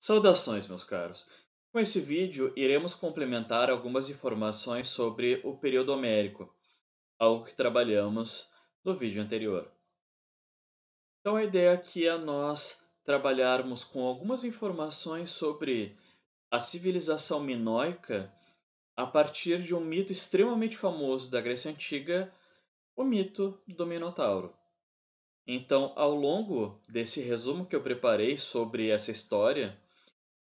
Saudações, meus caros! Com esse vídeo, iremos complementar algumas informações sobre o período homérico, algo que trabalhamos no vídeo anterior. Então, a ideia aqui é nós trabalharmos com algumas informações sobre a civilização minoica a partir de um mito extremamente famoso da Grécia Antiga, o mito do Minotauro. Então, ao longo desse resumo que eu preparei sobre essa história,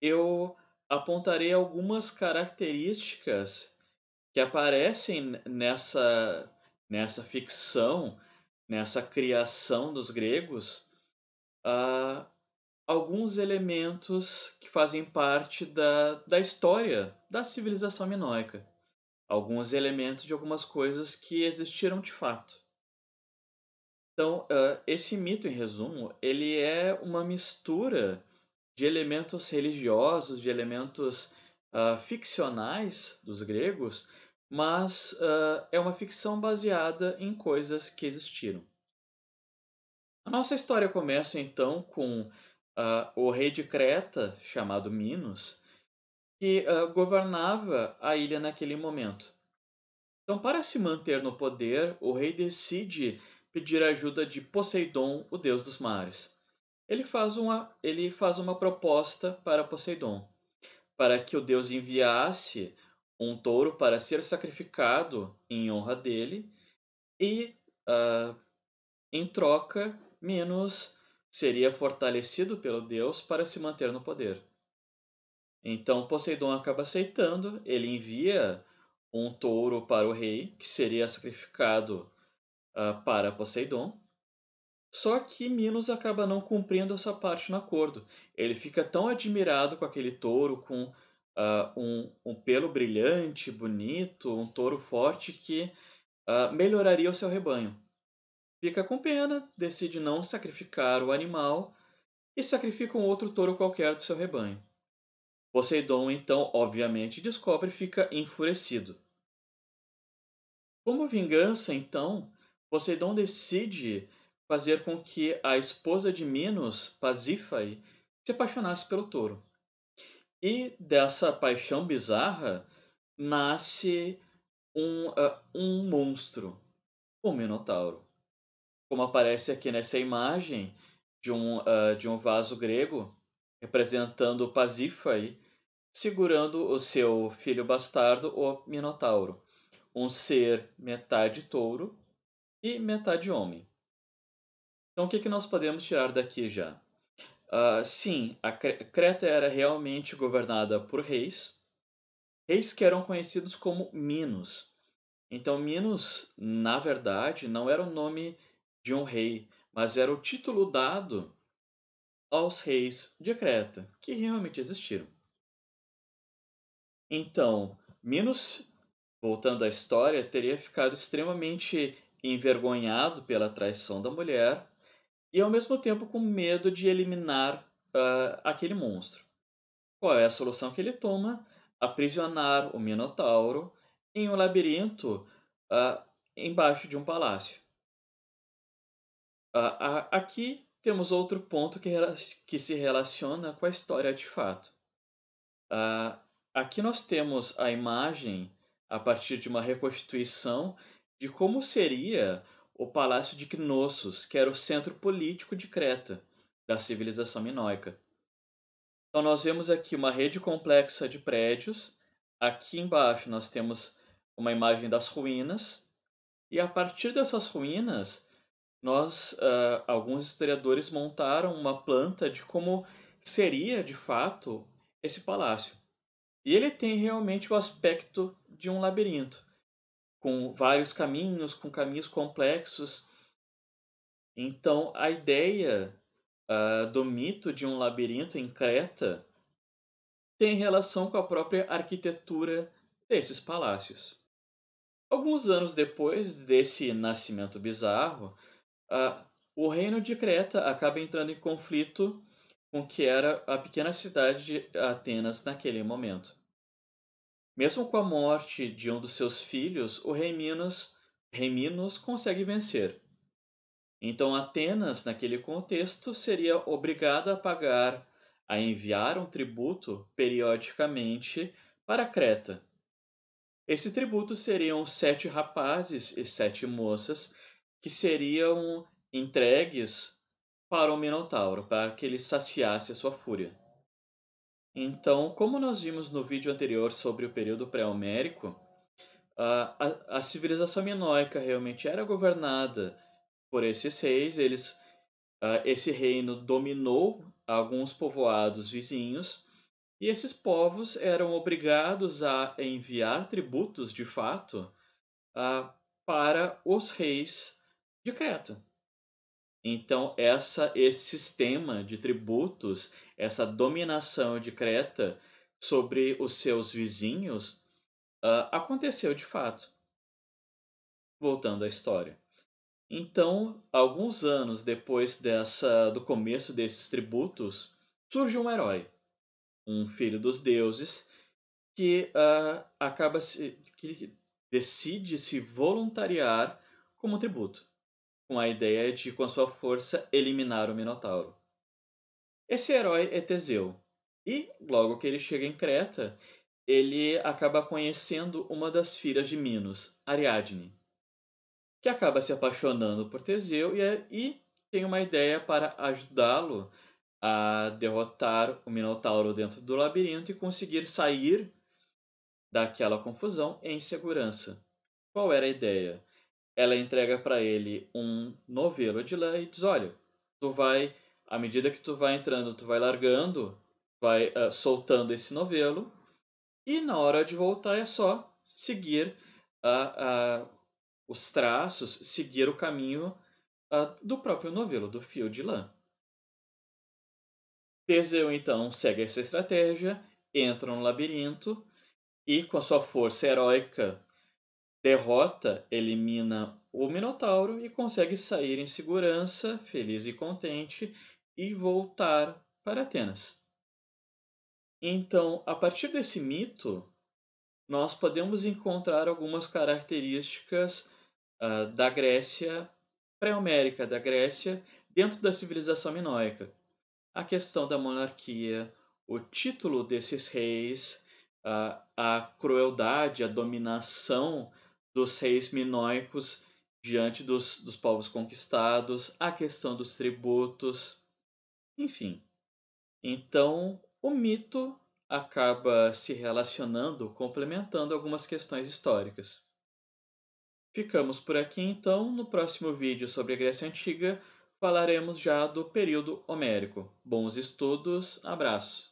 eu apontarei algumas características que aparecem nessa ficção, nessa criação dos gregos, ah, alguns elementos que fazem parte da história da civilização minoica. Alguns elementos de algumas coisas que existiram de fato. Então, esse mito, em resumo, ele é uma mistura de elementos religiosos, de elementos ficcionais dos gregos, mas é uma ficção baseada em coisas que existiram. A nossa história começa então com o rei de Creta, chamado Minos, que governava a ilha naquele momento. Então, para se manter no poder, o rei decide pedir ajuda de Poseidon, o deus dos mares. Ele faz uma proposta para Poseidon, para que o deus enviasse um touro para ser sacrificado em honra dele e, ah, em troca, Minos seria fortalecido pelo deus para se manter no poder. Então Poseidon acaba aceitando, ele envia um touro para o rei, que seria sacrificado para Poseidon. Só que Minos acaba não cumprindo essa parte no acordo. Ele fica tão admirado com aquele touro, com um pelo brilhante, bonito, um touro forte, que melhoraria o seu rebanho. Fica com pena, decide não sacrificar o animal e sacrifica um outro touro qualquer do seu rebanho. Poseidon, então, obviamente, descobre e fica enfurecido. Como vingança, então, Poseidon decide fazer com que a esposa de Minos, Pasífae, se apaixonasse pelo touro. E dessa paixão bizarra nasce um monstro, o Minotauro. Como aparece aqui nessa imagem de um vaso grego, representando Pasífae, segurando o seu filho bastardo, o Minotauro, um ser metade touro e metade homem. Então, o que nós podemos tirar daqui já? Sim, a Creta era realmente governada por reis, reis que eram conhecidos como Minos. Então, Minos, na verdade, não era o nome de um rei, mas era o título dado aos reis de Creta, que realmente existiram. Então, Minos, voltando à história, teria ficado extremamente envergonhado pela traição da mulher e ao mesmo tempo com medo de eliminar aquele monstro. Qual é a solução que ele toma? Aprisionar o Minotauro em um labirinto embaixo de um palácio. Aqui temos outro ponto que se relaciona com a história de fato. Ah, Aqui nós temos a imagem a partir de uma reconstituição de como seria o Palácio de Knossos, que era o centro político de Creta, da civilização minoica. Então nós vemos aqui uma rede complexa de prédios. Aqui embaixo nós temos uma imagem das ruínas. E a partir dessas ruínas, alguns historiadores montaram uma planta de como seria de fato esse palácio. E ele tem realmente o aspecto de um labirinto, com vários caminhos, com caminhos complexos. Então a ideia do mito de um labirinto em Creta tem relação com a própria arquitetura desses palácios. Alguns anos depois desse nascimento bizarro, o reino de Creta acaba entrando em conflito com o que era a pequena cidade de Atenas naquele momento. Mesmo com a morte de um dos seus filhos, o rei Minos consegue vencer. Então Atenas, naquele contexto, seria obrigada a pagar a enviar um tributo periodicamente para Creta. Esse tributo seriam 7 rapazes e 7 moças que seriam entregues para o Minotauro, para que ele saciasse a sua fúria. Então, como nós vimos no vídeo anterior sobre o período pré-homérico, a civilização minoica realmente era governada por esses reis. Esse reino dominou alguns povoados vizinhos, e esses povos eram obrigados a enviar tributos, de fato, para os reis de Creta. Então, esse sistema de tributos, essa dominação de Creta sobre os seus vizinhos, aconteceu de fato. Voltando à história. Então, alguns anos depois do começo desses tributos, surge um herói, um filho dos deuses, que que decide se voluntariar como tributo, com a ideia de, com a sua força, eliminar o Minotauro. Esse herói é Teseu, e logo que ele chega em Creta, ele acaba conhecendo uma das filhas de Minos, Ariadne, que acaba se apaixonando por Teseu e tem uma ideia para ajudá-lo a derrotar o Minotauro dentro do labirinto e conseguir sair daquela confusão em segurança. Qual era a ideia? Ela entrega para ele um novelo de lã e diz: olha, tu vai, à medida que tu vai entrando, tu vai largando, vai soltando esse novelo, e na hora de voltar é só seguir a os traços, seguir o caminho do próprio novelo, do fio de lã. Teseu então segue essa estratégia, entra no labirinto e, com a sua força heróica, derrota, elimina o Minotauro e consegue sair em segurança, feliz e contente, e voltar para Atenas. Então, a partir desse mito, nós podemos encontrar algumas características da Grécia pré-homérica, da Grécia dentro da civilização minoica. A questão da monarquia, o título desses reis, a crueldade, a dominação dos reis minoicos diante dos povos conquistados, a questão dos tributos, enfim. Então, o mito acaba se relacionando, complementando algumas questões históricas. Ficamos por aqui então. No próximo vídeo sobre a Grécia Antiga falaremos já do período homérico. Bons estudos, abraço!